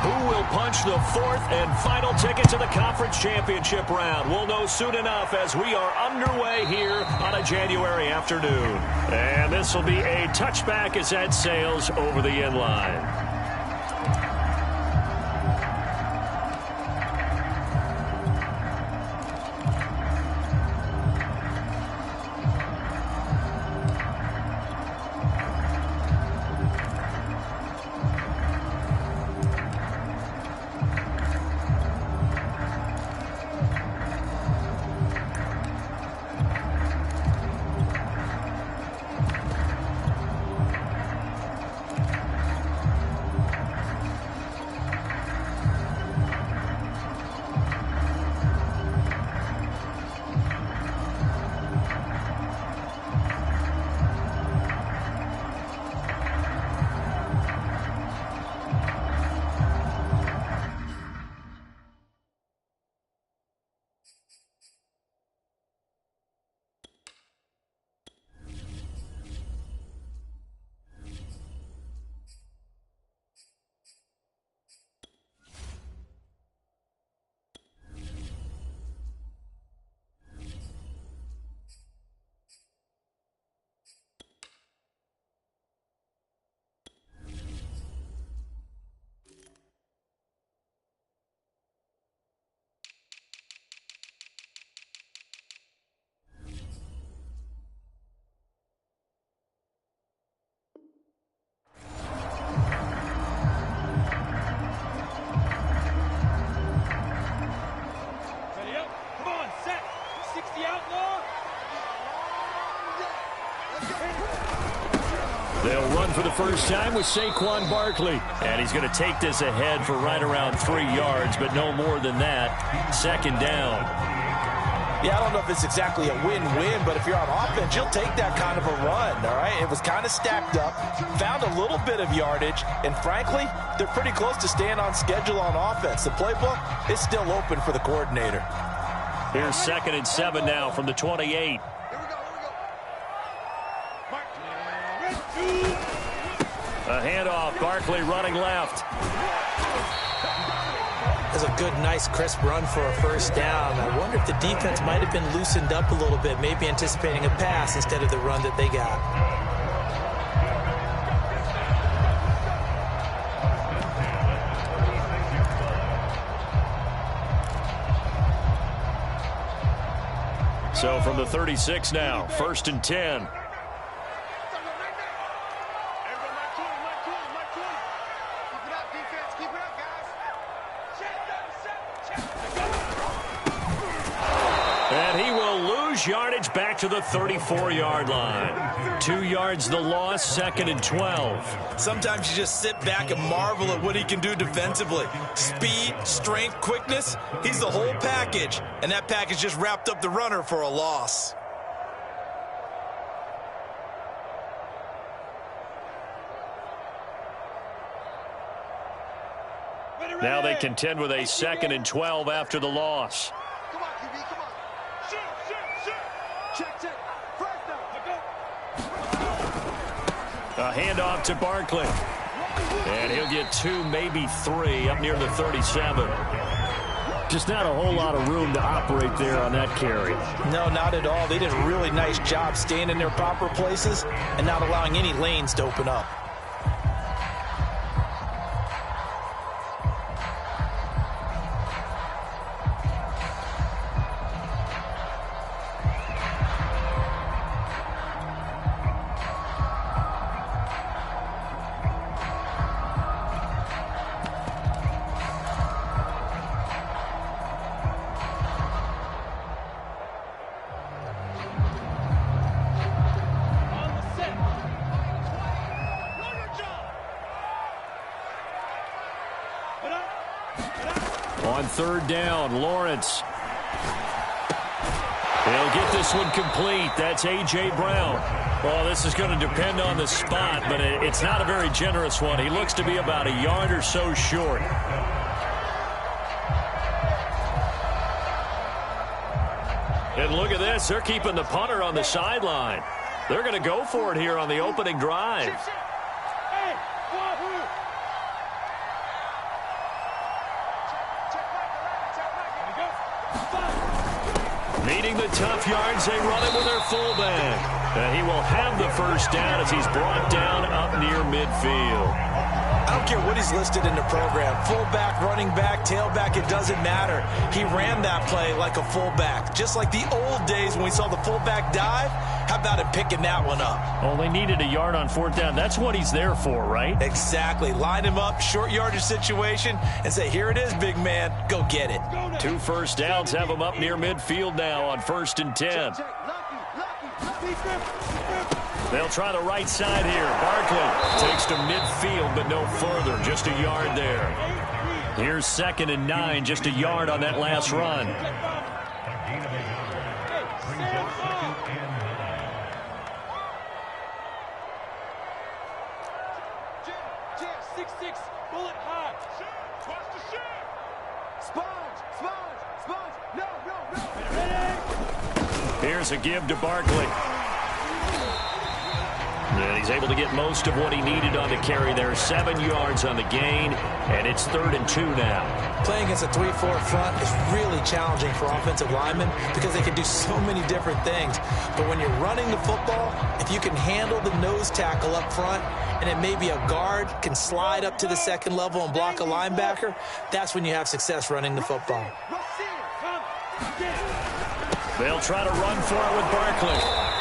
Who will punch the fourth and final ticket to the conference championship round? We'll know soon enough as we are underway here on a January afternoon. And this will be a touchback as that sails over the end line. They'll run for the first time with Saquon Barkley. And he's going to take this ahead for right around 3 yards, but no more than that. Second down. Yeah, I don't know if it's exactly a win-win, but if you're on offense, you'll take that kind of a run, all right? It was kind of stacked up, found a little bit of yardage, and frankly, they're pretty close to staying on schedule on offense. The playbook is still open for the coordinator. Here's 2nd and 7 now from the 28. A handoff, Barkley running left. That's a good, nice, crisp run for a first down. I wonder if the defense might have been loosened up a little bit, maybe anticipating a pass instead of the run that they got. So from the 36 now, 1st and 10. And he will lose yardage back to the 34-yard line. 2 yards the loss, 2nd and 12. Sometimes you just sit back and marvel at what he can do defensively. Speed, strength, quickness, he's the whole package. And that package just wrapped up the runner for a loss. Now they contend with a 2nd and 12 after the loss. Come on, QB, come on. Shoot. Check. First down. A handoff to Barkley. And he'll get 2, maybe 3 up near the 37. Just not a whole lot of room to operate there on that carry. No, not at all. They did a really nice job staying in their proper places and not allowing any lanes to open up. On 3rd down, Lawrence. He'll get this one complete. That's A.J. Brown. Well, this is going to depend on the spot, but it's not a very generous one. He looks to be about a yard or so short. And look at this. They're keeping the punter on the sideline. They're going to go for it here on the opening drive. Needing the tough yards, they run it with their fullback. And he will have the first down as he's brought down up near midfield. I don't care what he's listed in the program. Fullback, running back, tailback, it doesn't matter. He ran that play like a fullback. Just like the old days when we saw the fullback dive. How about him picking that one up? Oh, they needed a yard on fourth down. That's what he's there for, right? Exactly. Line him up, short yardage situation, and say, here it is, big man. Go get it. 2 first downs have him up near midfield now on 1st and 10. They'll try the right side here. Barkley takes to midfield, but no further. Just a yard there. Here's 2nd and 9. Just a yard on that last run. Here's a give to Barkley. And he's able to get most of what he needed on the carry there. 7 yards on the gain, and it's 3rd and 2 now. Playing against a 3-4 front is really challenging for offensive linemen because they can do so many different things. But when you're running the football, if you can handle the nose tackle up front, and then maybe a guard can slide up to the 2nd level and block a linebacker, that's when you have success running the football. They'll try to run for it with Barkley.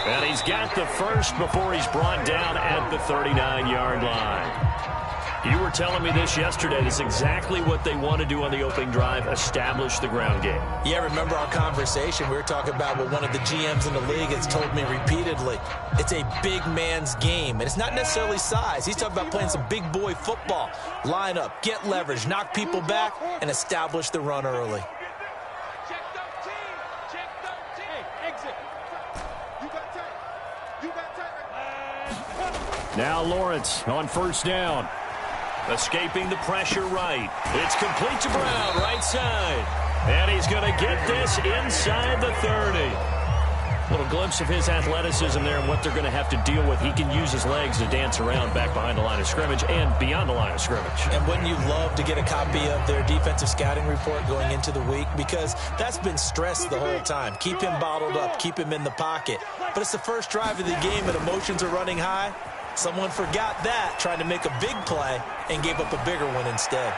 And he's got the first before he's brought down at the 39-yard line. You were telling me this yesterday. This is exactly what they want to do on the opening drive, establish the ground game. Yeah, remember our conversation? We were talking about what one of the GMs in the league has told me repeatedly. It's a big man's game, and it's not necessarily size. He's talking about playing some big boy football. Line up, get leverage, knock people back, and establish the run early. Now Lawrence on 1st down. Escaping the pressure right. It's complete to Brown, right side. And he's going to get this inside the 30. Little glimpse of his athleticism there and what they're going to have to deal with. He can use his legs to dance around back behind the line of scrimmage and beyond the line of scrimmage. And wouldn't you love to get a copy of their defensive scouting report going into the week? Because that's been stressed the whole time. Keep him bottled up. Keep him in the pocket. But it's the first drive of the game and emotions are running high. Someone forgot that, trying to make a big play, and gave up a bigger one instead.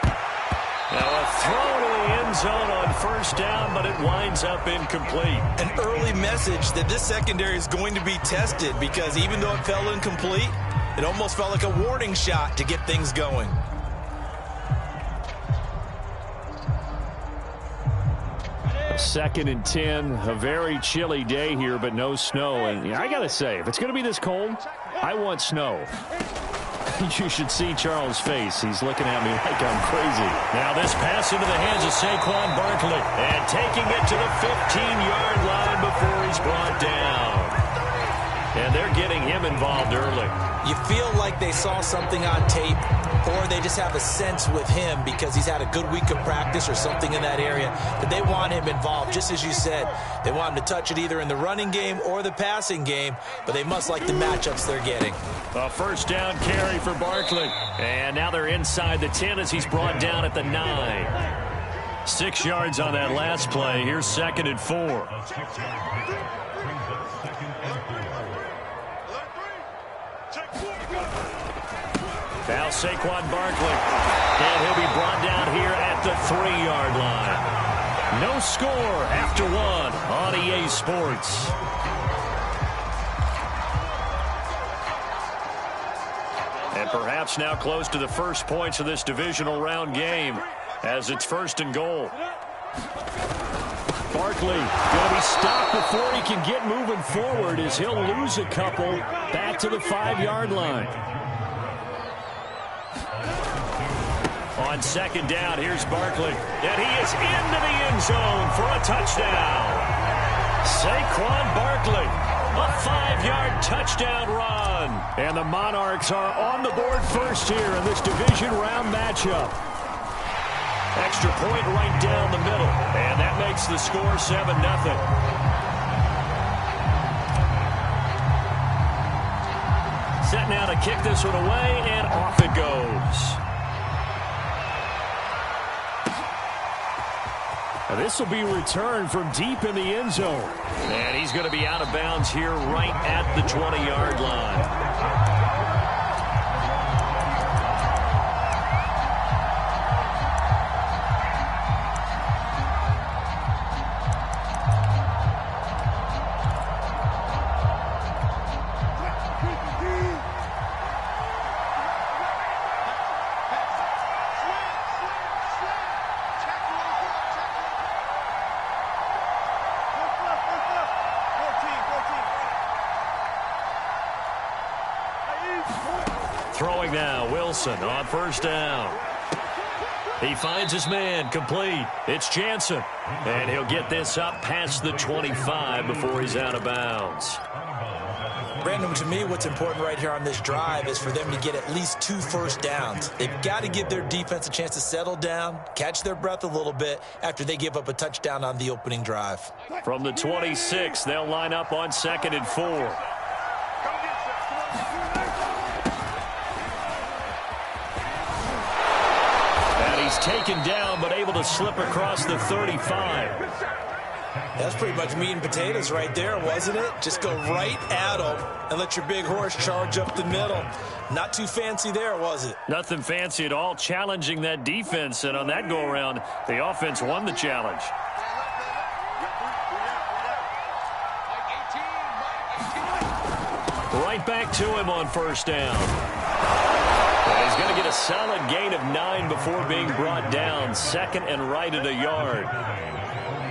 Now a throw to the end zone on 1st down, but it winds up incomplete. An early message that this secondary is going to be tested because even though it fell incomplete, it almost felt like a warning shot to get things going. Second and 10, a very chilly day here, but no snow. And I got to say, if it's going to be this cold, I want snow. You should see Charles' face. He's looking at me like I'm crazy. Now this pass into the hands of Saquon Barkley. And taking it to the 15-yard line before he's brought down. And they're getting him involved early. You feel like they saw something on tape, or they just have a sense with him because he's had a good week of practice or something in that area that they want him involved. Just as you said, they want him to touch it either in the running game or the passing game, but they must like the matchups they're getting. A 1st down carry for Barkley. And now they're inside the 10 as he's brought down at the 9. 6 yards on that last play. Here's 2nd and 4. Now Saquon Barkley. And he'll be brought down here at the 3-yard line. No score after 1 on EA Sports. And perhaps now close to the first points of this divisional round game as it's 1st and goal. Barkley going to be stopped before he can get moving forward as he'll lose a couple back to the 5-yard line. On 2nd down, here's Barkley. And he is into the end zone for a touchdown. Saquon Barkley, a 5-yard touchdown run. And the Monarchs are on the board first here in this division round matchup. Extra point right down the middle. And that makes the score 7-0. Set now to kick this one away, and off it goes. This will be returned from deep in the end zone. And he's going to be out of bounds here right at the 20-yard line. Throwing now, Wilson on first down. He finds his man, complete. It's Jansen. And he'll get this up past the 25 before he's out of bounds. Brandon, to me, what's important right here on this drive is for them to get at least 2 first downs. They've got to give their defense a chance to settle down, catch their breath a little bit after they give up a touchdown on the opening drive. From the 26, they'll line up on 2nd and 4. He's taken down, but able to slip across the 35. That's pretty much meat and potatoes right there, wasn't it? Just go right at him and let your big horse charge up the middle. Not too fancy there, was it? Nothing fancy at all, challenging that defense. And on that go-around, the offense won the challenge. Right back to him on first down. And he's going to get a solid gain of 9 before being brought down. 2nd and right at a yard.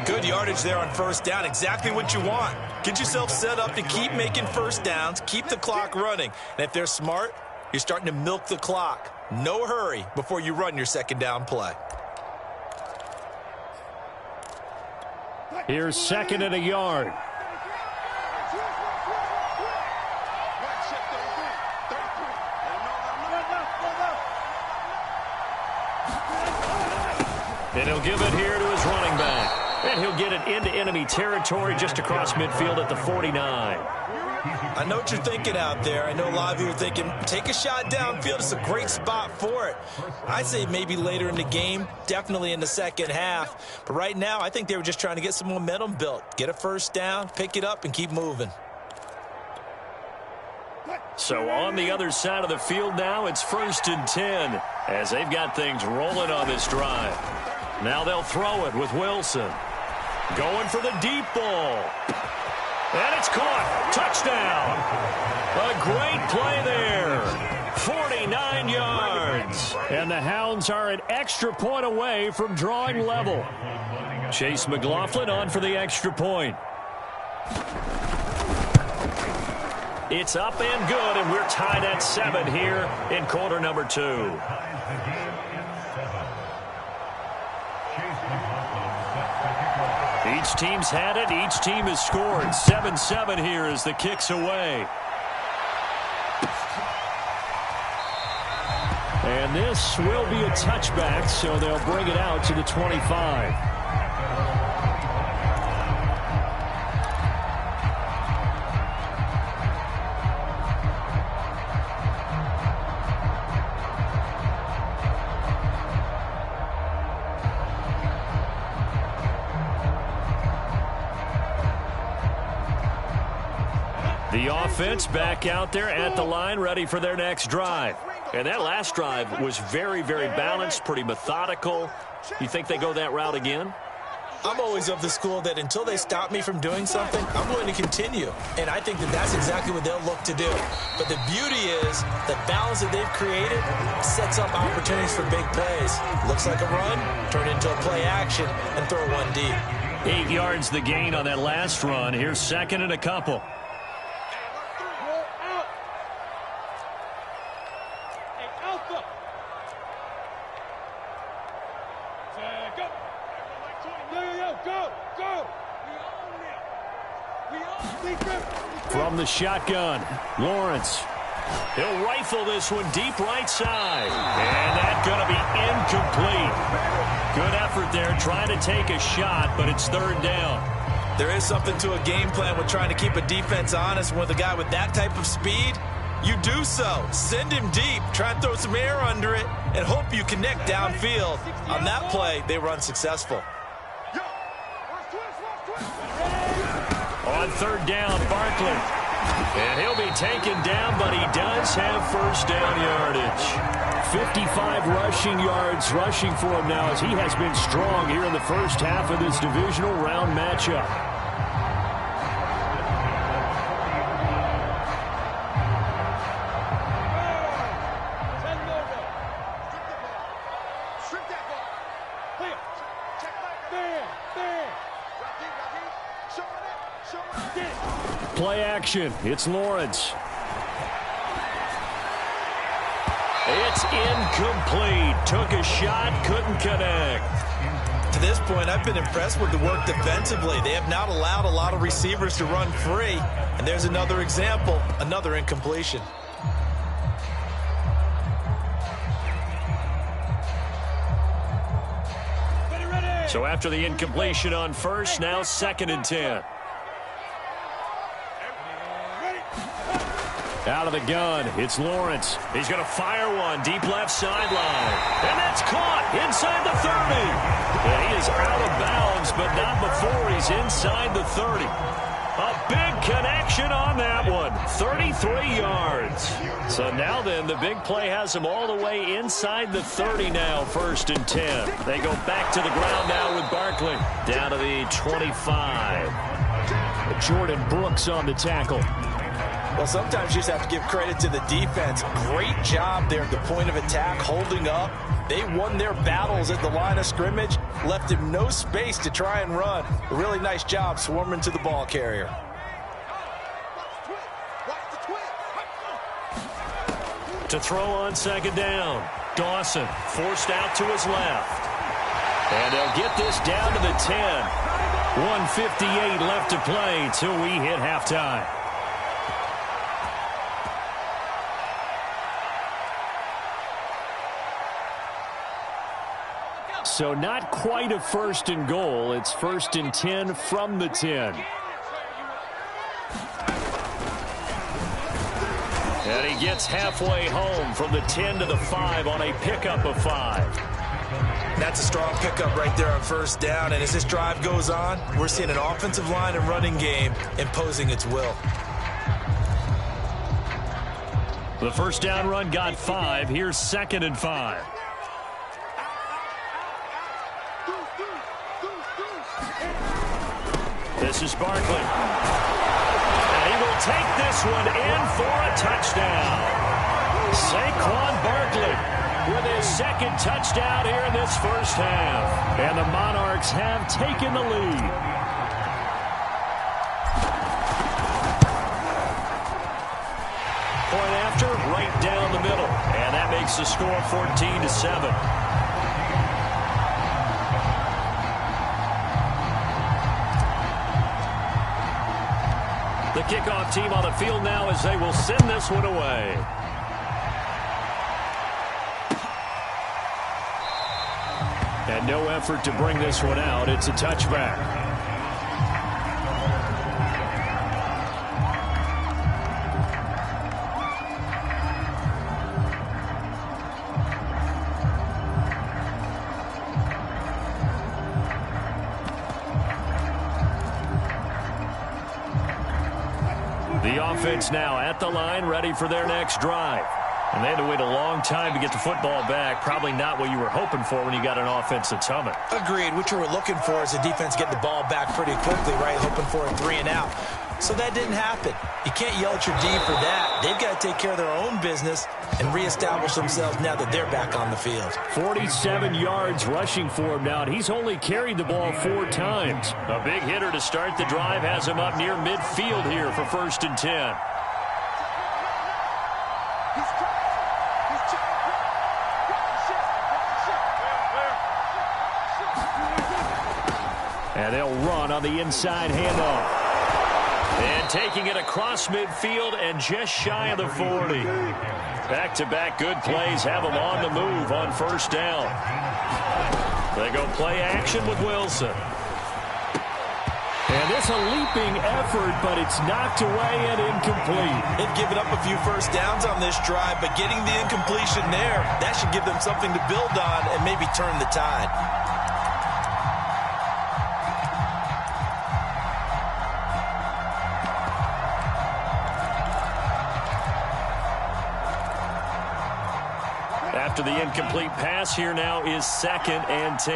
Good yardage there on first down. Exactly what you want. Get yourself set up to keep making first downs. Keep the clock running. And if they're smart, you're starting to milk the clock. No hurry before you run your second down play. Here's 2nd and a yard. And he'll give it here to his running back. And he'll get it into enemy territory just across midfield at the 49. I know what you're thinking out there. I know a lot of you are thinking, take a shot downfield. It's a great spot for it. I'd say maybe later in the game, definitely in the second half. But right now, I think they were just trying to get some momentum built. Get a first down, pick it up, and keep moving. So on the other side of the field now, it's 1st and 10 as they've got things rolling on this drive. Now they'll throw it with Wilson. Going for the deep ball. And it's caught. Touchdown. A great play there. 49 yards. And the Hounds are an extra point away from drawing level. Chase McLaughlin on for the extra point. It's up and good, and we're tied at 7 here in quarter number 2. Each team's had it. Each team has scored. 7-7 here as the kick's away. And this will be a touchback, so they'll bring it out to the 25. The offense back out there at the line, ready for their next drive. And that last drive was very, very balanced, pretty methodical. You think they go that route again? I'm always of the school that until they stop me from doing something, I'm going to continue. And I think that that's exactly what they'll look to do. But the beauty is the balance that they've created sets up opportunities for big plays. Looks like a run, turn it into a play action, and throw one deep. 8 yards the gain on that last run. Here's 2nd and a couple. From the shotgun, Lawrence. He'll rifle this one deep right side. And that's going to be incomplete. Good effort there trying to take a shot, but it's 3rd down. There is something to a game plan with trying to keep a defense honest. With a guy with that type of speed, you do so. Send him deep, try and throw some air under it, and hope you connect downfield. On that play, they were unsuccessful. On third down, Barkley. And he'll be taken down, but he does have first down yardage. 55 rushing yards rushing for him now as he has been strong here in the first half of this divisional round matchup. Play action. It's Lawrence. It's incomplete. Took a shot, couldn't connect. To this point, I've been impressed with the work defensively. They have not allowed a lot of receivers to run free. And there's another example, another incompletion. So after the incompletion on first, now 2nd and 10. Out of the gun, it's Lawrence. He's going to fire one deep left sideline. And that's caught inside the 30. And he is out of bounds, but not before he's inside the 30. A big connection on that one. 33 yards. So now then, the big play has him all the way inside the 30 now, 1st and 10. They go back to the ground now with Barkley. Down to the 25. Jordan Brooks on the tackle. Well, sometimes you just have to give credit to the defense. Great job there at the point of attack, holding up. They won their battles at the line of scrimmage, left him no space to try and run. A really nice job swarming to the ball carrier. To throw on 2nd down. Dawson forced out to his left. And they'll get this down to the 10. 1:58 left to play till we hit halftime. So not quite a 1st and goal. It's 1st and 10 from the 10. And he gets halfway home from the 10 to the 5 on a pickup of 5. That's a strong pickup right there on 1st down. And as this drive goes on, we're seeing an offensive line and running game imposing its will. The 1st down run got 5. Here's 2nd and 5. This is Barkley. And he will take this one in for a touchdown. Saquon Barkley with his 2nd touchdown here in this first half. And the Monarchs have taken the lead. Point after, right down the middle. And that makes the score 14-7. The kickoff team on the field now as they will send this one away. And no effort to bring this one out. It's a touchback. The offense now at the line, ready for their next drive. And they had to wait a long time to get the football back. Probably not what you were hoping for when you got an offense that's humming. Agreed. What you were looking for is the defense get the ball back pretty quickly, right? Hoping for a 3 and out. So that didn't happen. You can't yell at your D for that. They've got to take care of their own business and reestablish themselves now that they're back on the field. 47 yards rushing for him now, and he's only carried the ball 4 times. A big hitter to start the drive has him up near midfield here for 1st and 10. And they'll run on the inside handoff. And taking it across midfield and just shy of the 40. Back-to-back good plays have them on the move on 1st down. They go play action with Wilson. And this a leaping effort, but it's knocked away and incomplete. They've given up a few 1st downs on this drive, but getting the incompletion there, that should give them something to build on and maybe turn the tide. After the incomplete pass, here now is 2nd and 10.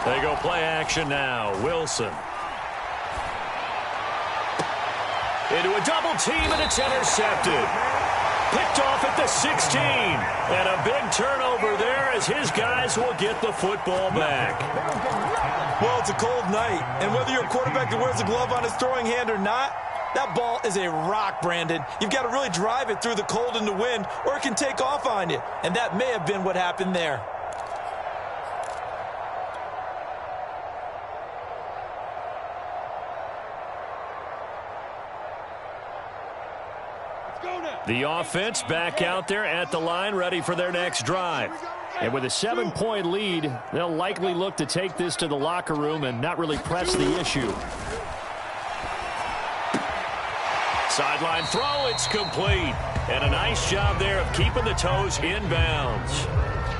They go play action now. Wilson. Into a double team, and it's intercepted. Picked off at the 16. And a big turnover there as his guys will get the football back. Well, it's a cold night, and whether you're a quarterback that wears a glove on his throwing hand or not, that ball is a rock, Brandon. You've got to really drive it through the cold and the wind, or it can take off on you. And that may have been what happened there. The offense back out there at the line, ready for their next drive. And with a 7-point lead, they'll likely look to take this to the locker room and not really press the issue. Sideline throw, it's complete. And a nice job there of keeping the toes in bounds.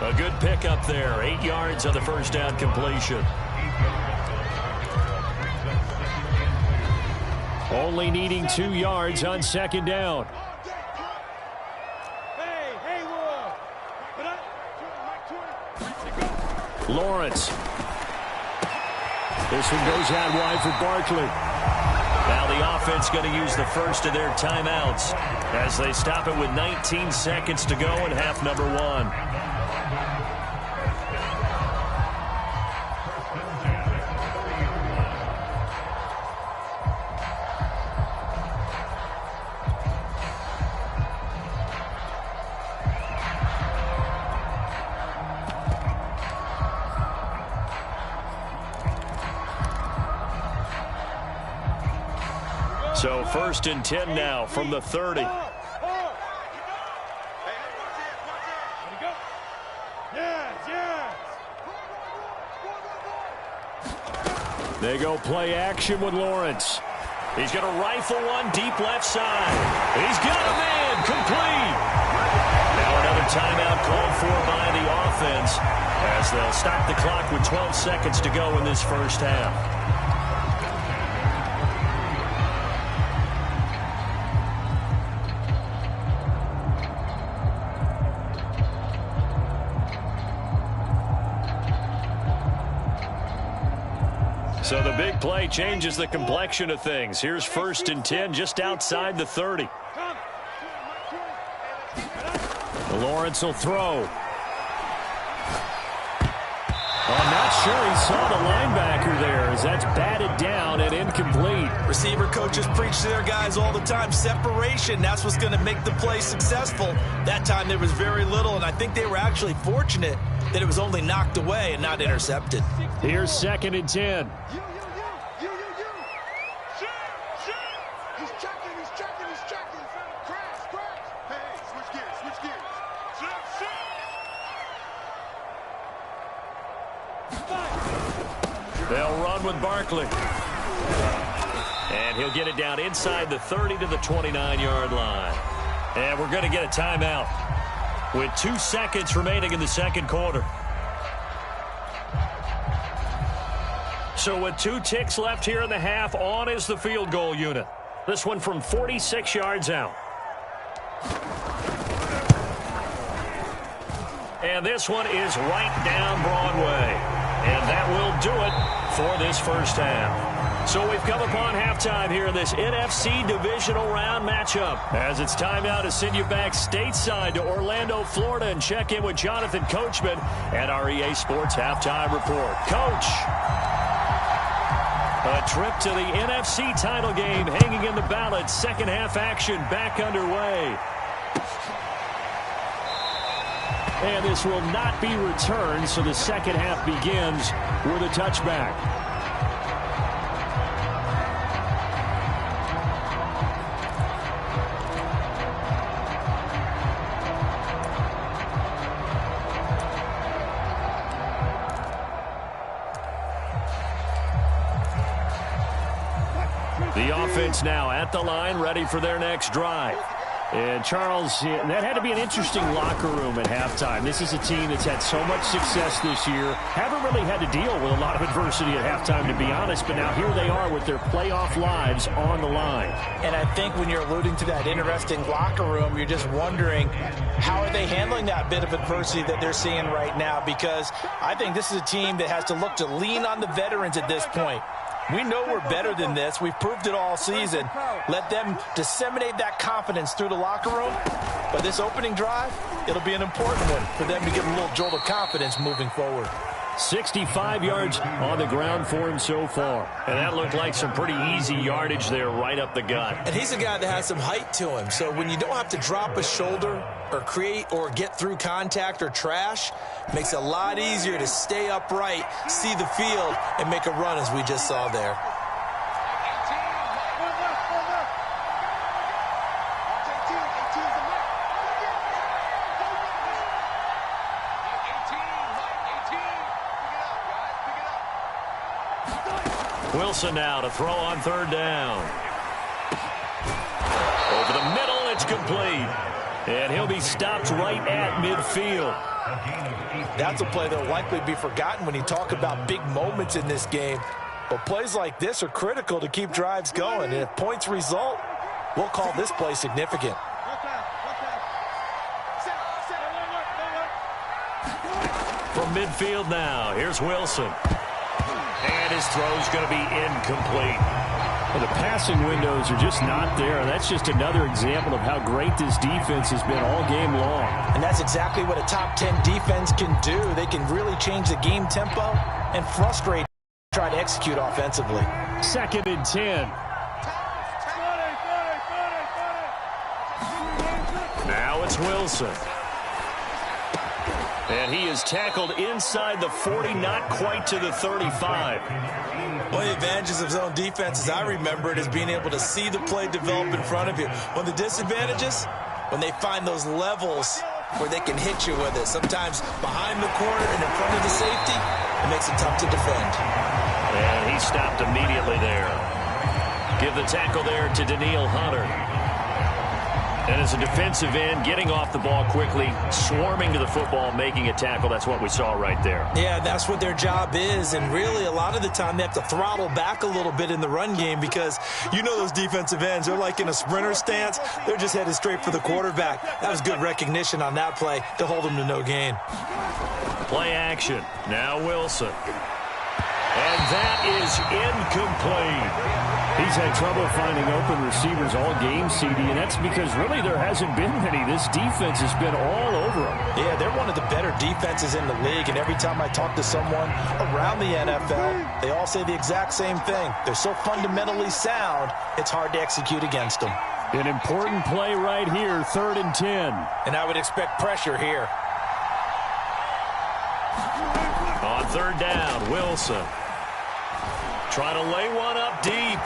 A good pickup there, 8 yards on the first down completion. Only needing 2 yards on 2nd down. Lawrence. This one goes out wide for Barkley. Now the offense going to use the first of their timeouts as they stop it with 19 seconds to go in half number 1. So 1st and 10 now from the 30. They go play action with Lawrence. He's going to rifle one deep left side. He's got a man complete. Now another timeout called for by the offense as they'll stop the clock with 12 seconds to go in this first half. So the big play changes the complexion of things. Here's 1st and 10 just outside the 30. Lawrence will throw. I'm not sure he saw the linebacker there as that's batted down and incomplete. Receiver coaches preach to their guys all the time. Separation, that's what's going to make the play successful. That time there was very little, and I think they were actually fortunate that it was only knocked away and not intercepted. Here's 2nd and 10. He's checking. Crash. Hey, switch gears. They'll run with Barkley. And he'll get it down inside the 30 to the 29-yard line. And we're going to get a timeout with 2 seconds remaining in the second quarter. So with 2 ticks left here in the half, on is the field goal unit. This one from 46 yards out. And this one is right down Broadway. And that will do it for this first half. So we've come upon halftime here in this NFC Divisional Round matchup. As it's time now to send you back stateside to Orlando, Florida, and check in with Jonathan Coachman at our EA Sports Halftime Report. Coach, a trip to the NFC title game hanging in the balance. Second half action back underway. And this will not be returned, so the second half begins with a touchback. The offense now at the line, ready for their next drive. And, Charles, that had to be an interesting locker room at halftime. This is a team that's had so much success this year. Haven't really had to deal with a lot of adversity at halftime, to be honest. But now here they are with their playoff lives on the line. And I think when you're alluding to that interesting locker room, you're just wondering how are they handling that bit of adversity that they're seeing right now? Because I think this is a team that has to look to lean on the veterans at this point. We know we're better than this. We've proved it all season. Let them disseminate that confidence through the locker room. But this opening drive, it'll be an important one for them to get a little jolt of confidence moving forward. 65 yards on the ground for him so far. And that looked like some pretty easy yardage there right up the gut. And he's a guy that has some height to him. So when you don't have to drop a shoulder or create or get through contact or trash, makes it a lot easier to stay upright, see the field, and make a run as we just saw there. Wilson now to throw on third down. Over the middle, it's complete. And he'll be stopped right at midfield. That's a play that will likely be forgotten when you talk about big moments in this game. But plays like this are critical to keep drives going. And if points result, we'll call this play significant. From midfield now, here's Wilson. And his throw's going to be incomplete. Well, the passing windows are just not there. That's just another example of how great this defense has been all game long. And that's exactly what a top 10 defense can do. They can really change the game tempo and frustrate, try to execute offensively. 2nd and 10. Now it's Wilson. And he is tackled inside the 40, not quite to the 35. One of the advantages of zone defense, as I remember it, is being able to see the play develop in front of you. One of the disadvantages, when they find those levels where they can hit you with it, sometimes behind the corner and in front of the safety, it makes it tough to defend. And he stopped immediately there. Give the tackle there to Daniil Hunter. And as a defensive end, getting off the ball quickly, swarming to the football, making a tackle. That's what we saw right there. Yeah, that's what their job is. And really, a lot of the time, they have to throttle back a little bit in the run game because you know those defensive ends, they're like in a sprinter stance. They're just headed straight for the quarterback. That was good recognition on that play to hold them to no gain. Play action. Now Wilson. And that is incomplete. He's had trouble finding open receivers all game, CD, and that's because really there hasn't been many. This defense has been all over him. Yeah, they're one of the better defenses in the league, and every time I talk to someone around the NFL, they all say the exact same thing. They're so fundamentally sound, it's hard to execute against them. An important play right here, 3rd and 10. And I would expect pressure here. On 3rd down, Wilson. Trying to lay one up deep.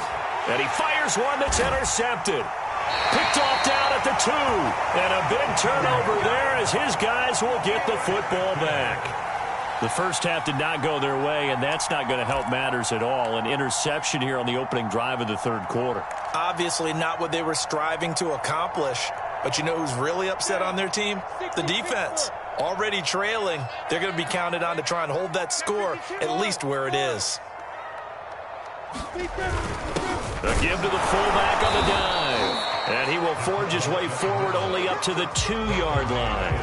And he fires one that's intercepted. Picked off down at the 2. And a big turnover there as his guys will get the football back. The first half did not go their way, and that's not going to help matters at all. An interception here on the opening drive of the 3rd quarter. Obviously not what they were striving to accomplish. But you know who's really upset on their team? The defense. Already trailing. They're going to be counted on to try and hold that score at least where it is. A give to the fullback on the dive. And he will forge his way forward only up to the 2-yard line.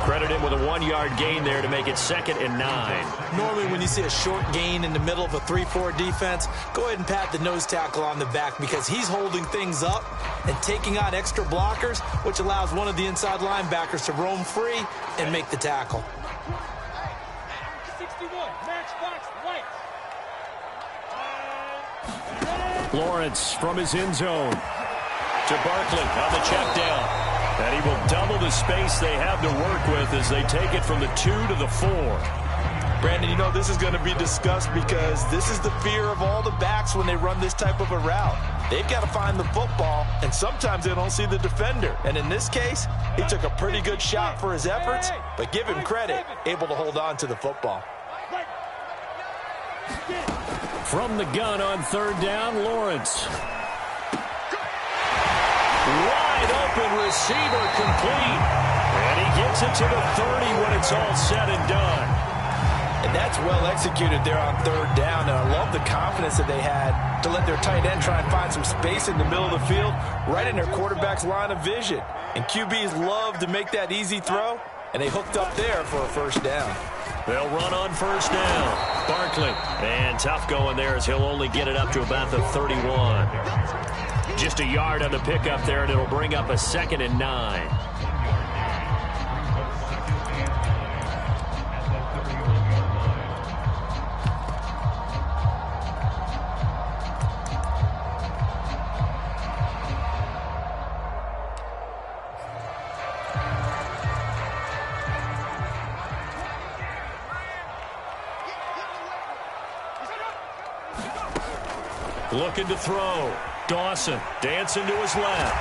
Credit him with a 1-yard gain there to make it 2nd and 9. Normally when you see a short gain in the middle of a 3-4 defense, go ahead and pat the nose tackle on the back because he's holding things up and taking on extra blockers, which allows one of the inside linebackers to roam free and make the tackle. 61, matchbox, white. Lawrence from his end zone to Barkley on the check down. And he will double the space they have to work with as they take it from the 2 to the 4. Brandon, you know this is going to be discussed because this is the fear of all the backs when they run this type of a route. They've got to find the football, and sometimes they don't see the defender. And in this case, he took a pretty good shot for his efforts, but give him credit, able to hold on to the football. From the gun on 3rd down, Lawrence. Wide open receiver complete. And he gets it to the 30 when it's all said and done. And that's well executed there on third down. And I love the confidence that they had to let their tight end try and find some space in the middle of the field, right in their quarterback's line of vision. And QBs love to make that easy throw, and they hooked up there for a first down. They'll run on first down. Barkley. And tough going there as he'll only get it up to about the 31. Just a yard on the pickup there, and it'll bring up a 2nd and 9. Looking to throw. Dawson dancing to his left.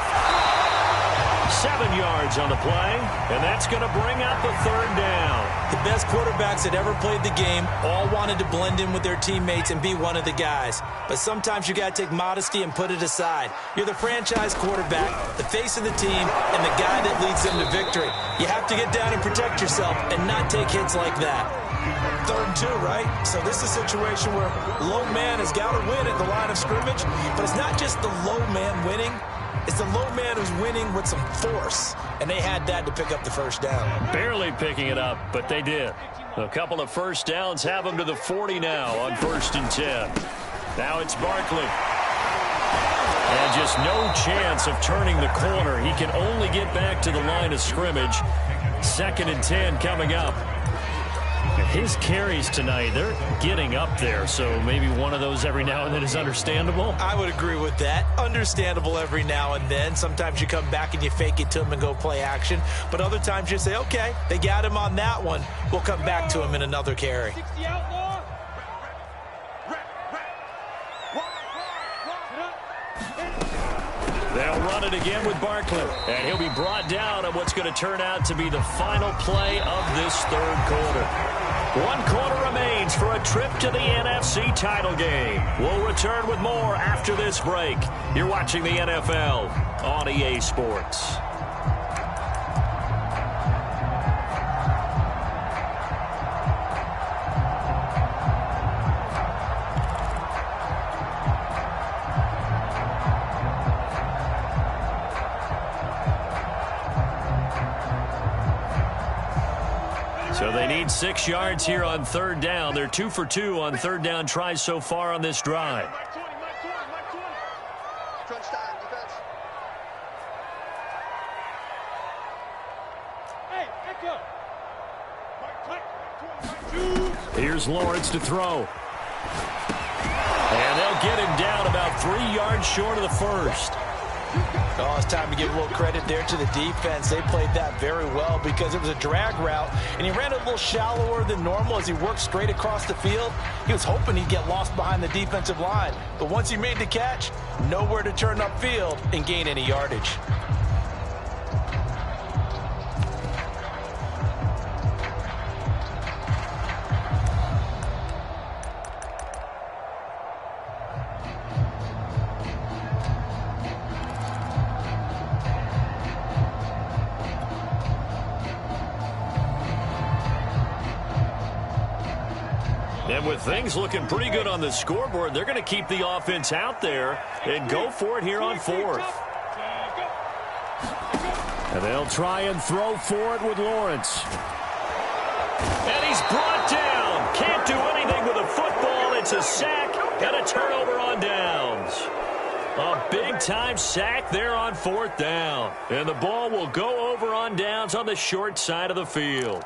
7 yards on the play, and that's going to bring up the third down. The best quarterbacks that ever played the game all wanted to blend in with their teammates and be one of the guys. But sometimes you got to take modesty and put it aside. You're the franchise quarterback, the face of the team, and the guy that leads them to victory. You have to get down and protect yourself and not take hits like that. 3rd and 2, right? So this is a situation where low man has got to win at the line of scrimmage, but it's not just the low man winning. It's the low man who's winning with some force, and they had that to pick up the first down. Barely picking it up, but they did. A couple of first downs have them to the 40 now on 1st and 10. Now it's Barkley. And just no chance of turning the corner. He can only get back to the line of scrimmage. 2nd and 10 coming up. His carries tonight, they're getting up there, so maybe one of those every now and then is understandable. I would agree with that. Understandable every now and then. Sometimes you come back and you fake it to him and go play action. But other times you say, okay, they got him on that one. We'll come back to him in another carry. They'll run it again with Barkley, and he'll be brought down on what's going to turn out to be the final play of this 3rd quarter. 1 quarter remains for a trip to the NFC title game. We'll return with more after this break. You're watching the NFL on EA Sports. So they need 6 yards here on 3rd down. They're 2 for 2 on 3rd down tries so far on this drive. Here's Lawrence to throw. And they'll get him down about 3 yards short of the 1st. Oh, it's time to give a little credit there to the defense. They played that very well because it was a drag route, and he ran a little shallower than normal as he worked straight across the field. He was hoping he'd get lost behind the defensive line, but once he made the catch, nowhere to turn upfield and gain any yardage. And with things looking pretty good on the scoreboard, they're going to keep the offense out there and go for it here on 4th. And they'll try and throw for it with Lawrence. And he's brought down. Can't do anything with a football. It's a sack and a turnover on downs. A big-time sack there on 4th down. And the ball will go over on downs on the short side of the field.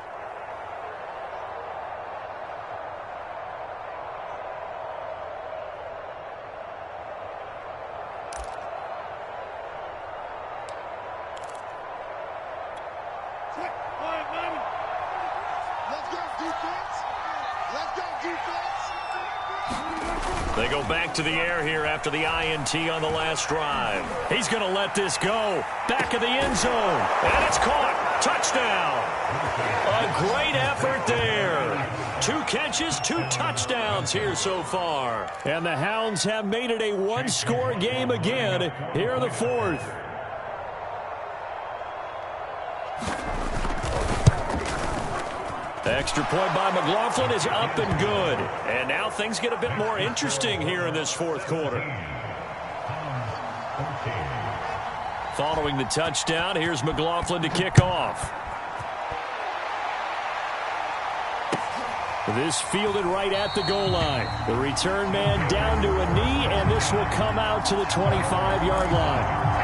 They go back to the air here after the INT on the last drive. He's going to let this go. Back of the end zone. And it's caught. Touchdown. A great effort there. 2 catches, 2 touchdowns here so far. And the Hounds have made it a 1-score game again here in the 4th. Extra point by McLaughlin is up and good. And now things get a bit more interesting here in this fourth quarter. Following the touchdown, here's McLaughlin to kick off. This fielded right at the goal line. The return man down to a knee, and this will come out to the 25-yard line.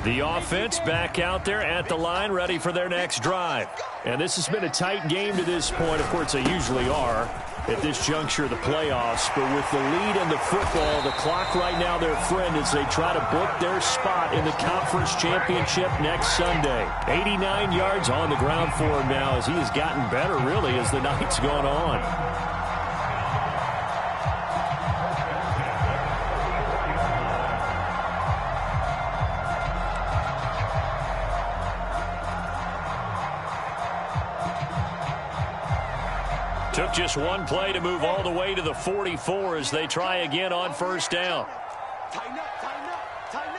The offense back out there at the line, ready for their next drive. And this has been a tight game to this point. Of course, they usually are at this juncture of the playoffs. But with the lead in the football, the clock right now their friend as they try to book their spot in the conference championship next Sunday. 89 yards on the ground for him now as he has gotten better, really, as the night's gone on. Took just one play to move all the way to the 44 as they try again on first down. Tighten up, tighten up, tighten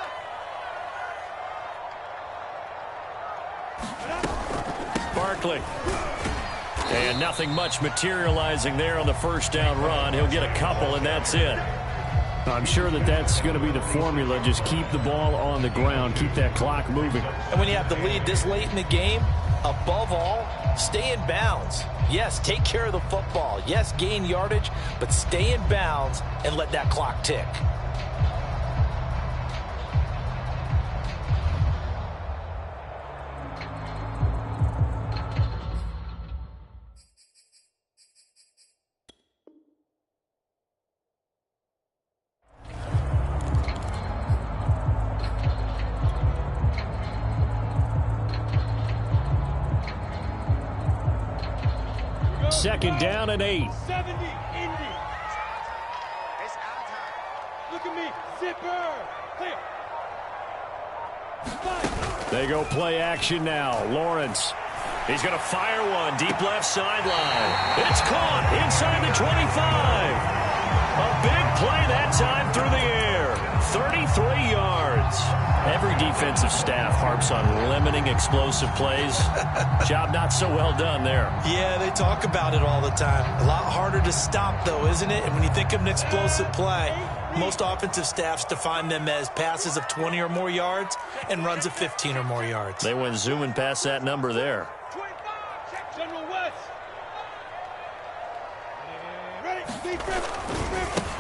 up. Barkley. And nothing much materializing there on the first down run. He'll get a couple, and that's it. I'm sure that that's going to be the formula. Just keep the ball on the ground. Keep that clock moving. And when you have the lead this late in the game, above all, stay in bounds. Yes, take care of the football. Yes, gain yardage, but stay in bounds and let that clock tick. Second down and 8. 70, Indy. It's our time. Look at me. Zipper. Clear. Five. They go play action now. Lawrence. He's going to fire one deep left sideline. It's caught inside the 25. A big play that time through the air. 33 yards. Every defensive staff harps on limiting explosive plays. Job not so well done there. Yeah, they talk about it all the time. A lot harder to stop, though, isn't it? And when you think of an explosive play, most offensive staffs define them as passes of 20 or more yards and runs of 15 or more yards. They went zooming past that number there. 25. General West. Ready. Defense.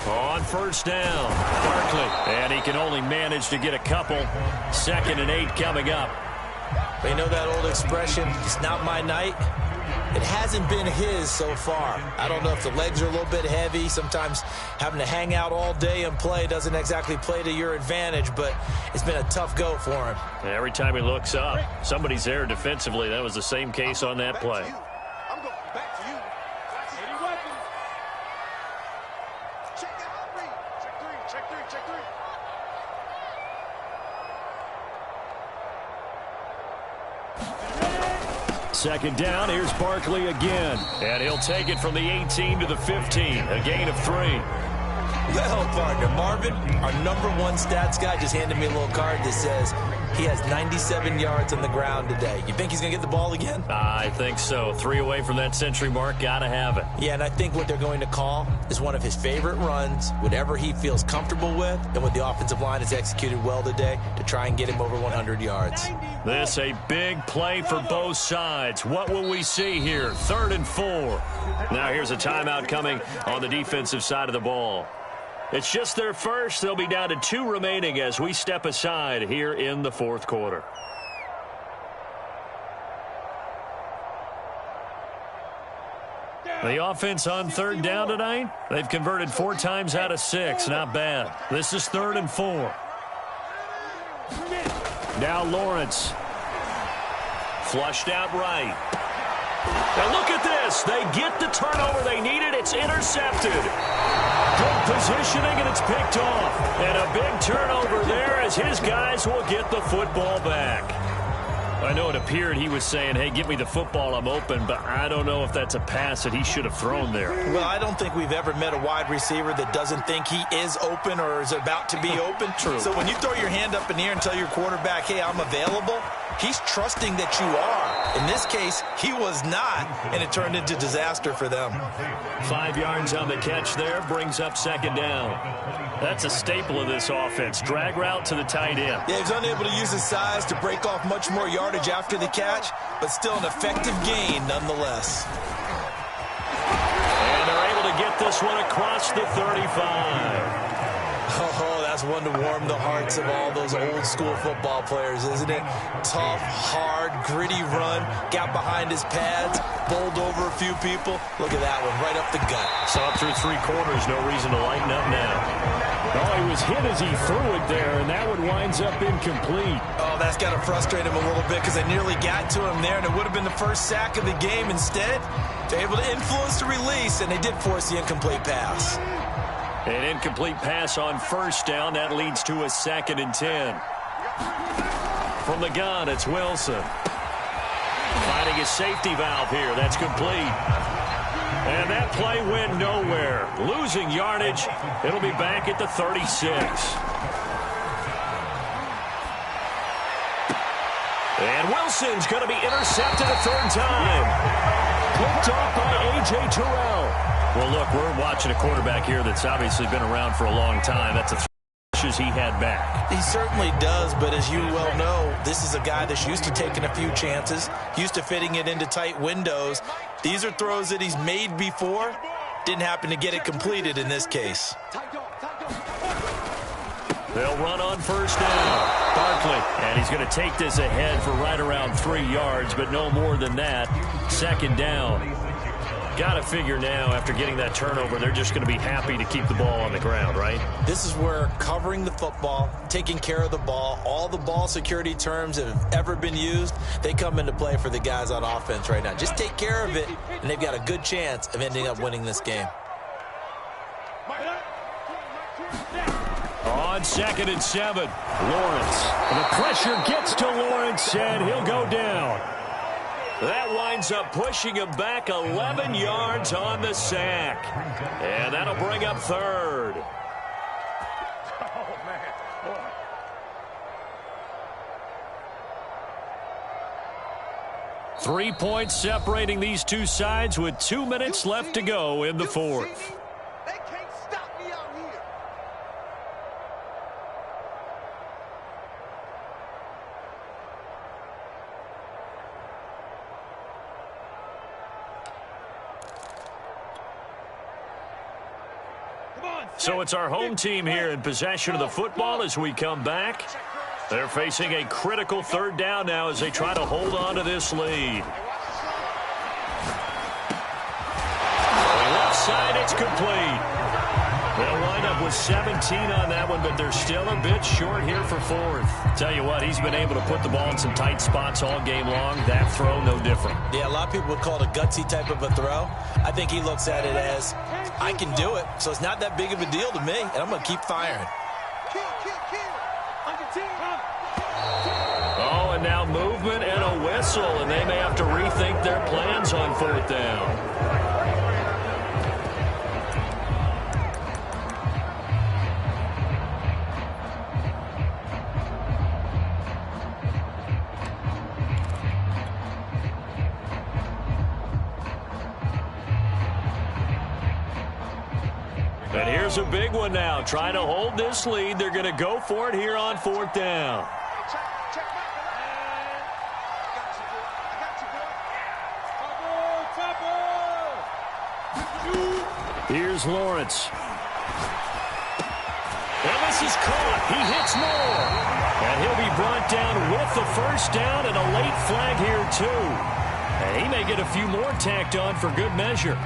On first down, Barkley. And he can only manage to get a couple. 2nd and 8 coming up. But you know that old expression, it's not my night? It hasn't been his so far. I don't know if the legs are a little bit heavy. Sometimes having to hang out all day and play doesn't exactly play to your advantage, but it's been a tough go for him. And every time he looks up, somebody's there defensively. That was the same case on that play. I'm going back to you. Any weapons? Check out three. Check three. Check three. Check three. Second down, here's Barkley again. And he'll take it from the 18 to the 15. A gain of 3. Well, partner, Marvin, our #1 stats guy just handed me a little card that says he has 97 yards on the ground today. You think he's going to get the ball again? I think so. 3 away from that century mark. Got to have it. Yeah, and I think what they're going to call is one of his favorite runs, whatever he feels comfortable with, and what the offensive line has executed well today to try and get him over 100 yards. This a big play for both sides. What will we see here? 3rd and 4. Now here's a timeout coming on the defensive side of the ball. It's just their first. They'll be down to 2 remaining as we step aside here in the 4th quarter. The offense on 3rd down tonight, they've converted 4 times out of 6. Not bad. This is 3rd and 4. Now Lawrence. Flushed out right. Now look at this. They get the turnover they needed. It's intercepted. Good positioning, and it's picked off. And a big turnover there as his guys will get the football back. I know it appeared he was saying, hey, get me the football, I'm open, but I don't know if that's a pass that he should have thrown there. Well, I don't think we've ever met a wide receiver that doesn't think he is open or is about to be open. True. So when you throw your hand up in the air and tell your quarterback, hey, I'm available, he's trusting that you are. In this case, he was not, and it turned into disaster for them. 5 yards on the catch there, brings up second down. That's a staple of this offense. Drag route to the tight end. Yeah, he's unable to use his size to break off much more yardage after the catch, but still an effective gain nonetheless. And they're able to get this one across the 35. Oh, that's one to warm the hearts of all those old school football players, isn't it? Tough, hard, gritty run, got behind his pads, bowled over a few people. Look at that one, right up the gut. Saw it through 3 quarters, no reason to lighten up now. Oh, he was hit as he threw it there, and that one winds up incomplete. Oh, that's got to frustrate him a little bit because they nearly got to him there, and it would have been the first sack of the game. Instead, they're able to influence the release, and they did force the incomplete pass. An incomplete pass on first down. That leads to a 2nd and 10. From the gun, it's Wilson. Finding his safety valve here. That's complete. And that play went nowhere. Losing yardage. It'll be back at the 36. And Wilson's going to be intercepted a 3rd time. Picked off by A.J. Terrell. Well, look, we're watching a quarterback here that's obviously been around for a long time. That's a as he had back. He certainly does, but as you well know, this is a guy that's used to taking a few chances, used to fitting it into tight windows. These are throws that he's made before. Didn't happen to get it completed in this case. They'll run on first down. Barkley, and he's going to take this ahead for right around 3 yards, but no more than that. 2nd down. Got to figure now, after getting that turnover, they're just going to be happy to keep the ball on the ground, right? This is where covering the football, taking care of the ball, all the ball security terms that have ever been used, they come into play for the guys on offense right now. Just take care of it, and they've got a good chance of ending up winning this game. On 2nd and 7, Lawrence. And the pressure gets to Lawrence, and he'll go down. That winds up pushing him back 11 yards on the sack. And that'll bring up 3rd. Oh, man. Boy. 3 points separating these two sides with 2 minutes left to go in the 4th. They can't stop me out here. So it's our home team here in possession of the football as we come back. They're facing a critical 3rd down now as they try to hold on to this lead. Left side, it's complete. They'll wind up with 17 on that one, but they're still a bit short here for 4th. Tell you what, he's been able to put the ball in some tight spots all game long. That throw, no different. Yeah, a lot of people would call it a gutsy type of a throw. I think he looks at it as, I can do it, so it's not that big of a deal to me, and I'm going to keep firing. Oh, and now movement and a whistle, and they may have to rethink their plans on 4th down. And here's a big one now. Trying to hold this lead. They're going to go for it here on 4th down. Here's Lawrence. And this is caught. He hits more. And he'll be brought down with the 1st down and a late flag here, too. And he may get a few more tacked on for good measure.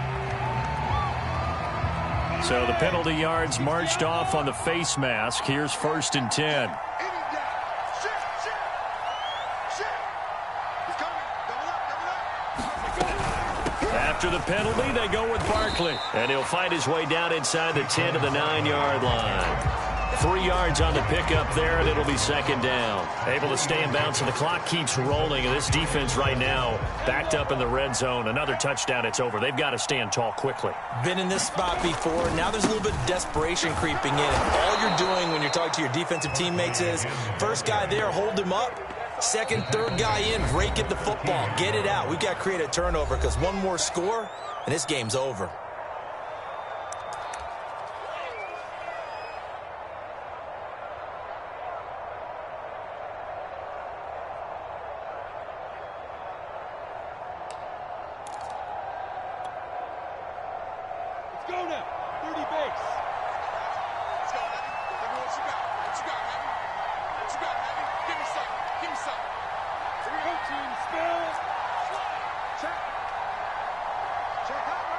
So the penalty yards marched off on the face mask. Here's 1st and 10. After the penalty, they go with Barkley. And he'll fight his way down inside the 10 to the 9-yard line. 3 yards on the pickup there, and it'll be second down. Able to stay in bounds, and the clock keeps rolling. And this defense right now backed up in the red zone. Another touchdown, it's over. They've got to stand tall quickly. Been in this spot before. Now there's a little bit of desperation creeping in. And all you're doing when you're talking to your defensive teammates is, first guy there, hold him up. Second, third guy in, rake at the football. Get it out. We've got to create a turnover because one more score, and this game's over. Go now. 30 base. Let's go, Heavy. Give me what you got. What you got, Heavy? What you got, Heavy? Give me something. Give me something. Coaching spell. Check. Check out.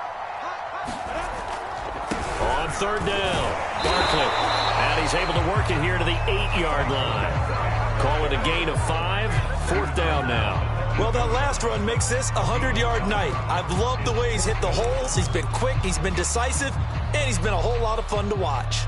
On third down, Barkley. And he's able to work it here to the 8-yard line. Call it a gain of 5. Fourth down now. Well, that last run makes this a 100-yard night. I've loved the way he's hit the holes. He's been quick, he's been decisive, and he's been a whole lot of fun to watch.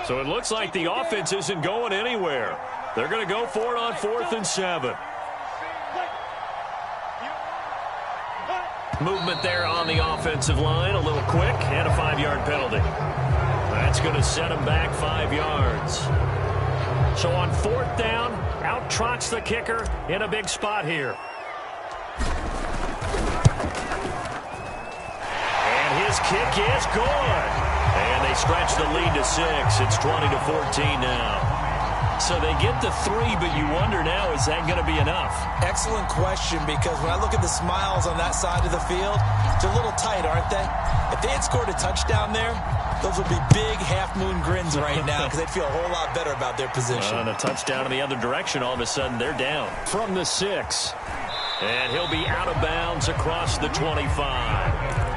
So it looks like the offense isn't going anywhere. They're going to go for it on 4th and 7. Movement there on the offensive line, a little quick, and a 5-yard penalty. That's going to set them back 5 yards. So on 4th down, out trots the kicker in a big spot here. And his kick is good. And they stretch the lead to 6. It's 20-14 now. So they get the 3, but you wonder now, is that going to be enough? Excellent question, because when I look at the smiles on that side of the field, they're a little tight, aren't they? If they had scored a touchdown there, those would be big half-moon grins right now because they'd feel a whole lot better about their position. And a touchdown in the other direction, all of a sudden they're down from the 6. And he'll be out of bounds across the 25.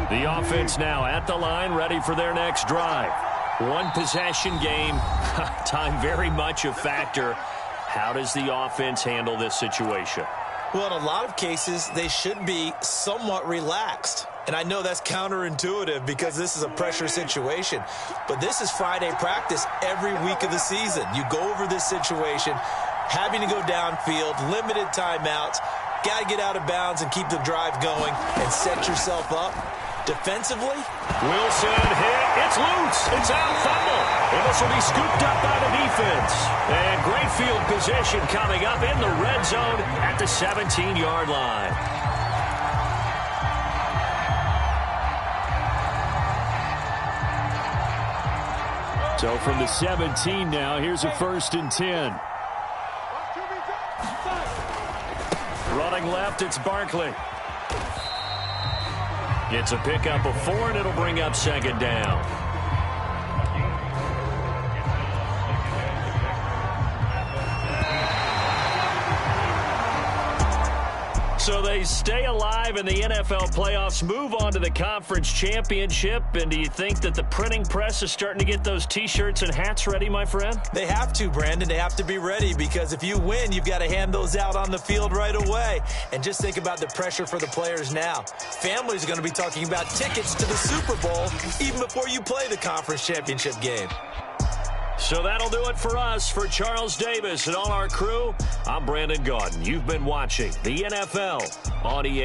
The offense now at the line, ready for their next drive. One possession game, time very much a factor. How does the offense handle this situation? Well, in a lot of cases, they should be somewhat relaxed. And I know that's counterintuitive because this is a pressure situation. But this is Friday practice every week of the season. You go over this situation, having to go downfield, limited timeouts, got to get out of bounds and keep the drive going and set yourself up. Defensively, Wilson hit. It's loose. It's out, fumble. And this will be scooped up by the defense. And great field position coming up in the red zone at the 17-yard line. So from the 17 now, here's a 1st and 10. Running left, it's Barkley. It's a pickup of 4, and it'll bring up 2nd down. So they stay alive in the NFL playoffs, move on to the conference championship. And do you think that the printing press is starting to get those T-shirts and hats ready, my friend? They have to, Brandon. They have to be ready because if you win, you've got to hand those out on the field right away. And just think about the pressure for the players now. Families are going to be talking about tickets to the Super Bowl even before you play the conference championship game. So that'll do it for us. For Charles Davis and all our crew, I'm Brandon Gaudin. You've been watching the NFL on EA.